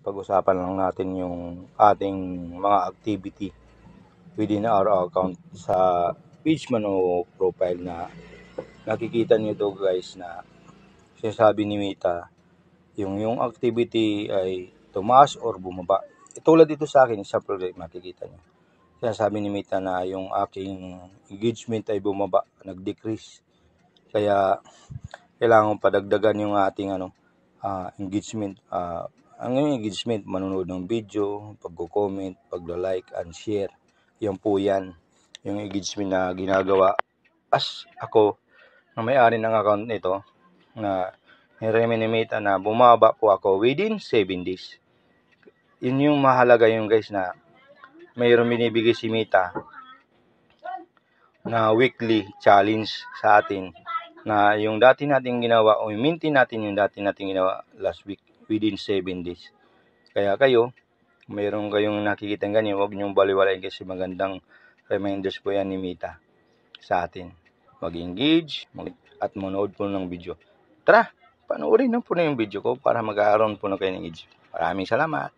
pag-usapan lang natin yung ating mga activity within our account sa page man o profile na nakikita nyo to guys na sinasabi ni Mita yung activity ay tumaas or bumaba. Tulad dito sa akin, sa project makikita nyo. Sinasabi ni Mita na yung aking engagement ay bumaba, nag-decrease. Kaya kailangan padagdagan yung ating engagement. Ang engagement, manonood ng video, pagko-comment, pagla-like and share. Yan po yan. Yung engagement na ginagawa as ako na may-ari ng account nito na nireminimita na bumaba po ako within 7 days. Yun yung mahalaga yung guys na mayroon binibigay si Mita na weekly challenge sa atin na yung dati nating ginawa o maintain natin yung dati nating ginawa last week within 7 days. Kaya kayo, mayroon kayong nakikita ganyan, huwag niyong baliwalain kasi magandang reminders po yan ni Mita sa atin. Mag-engage at manood po ng video. Tara, panoorin na po na yung video ko para mag-aaroon po na kayo ng engage. Maraming salamat.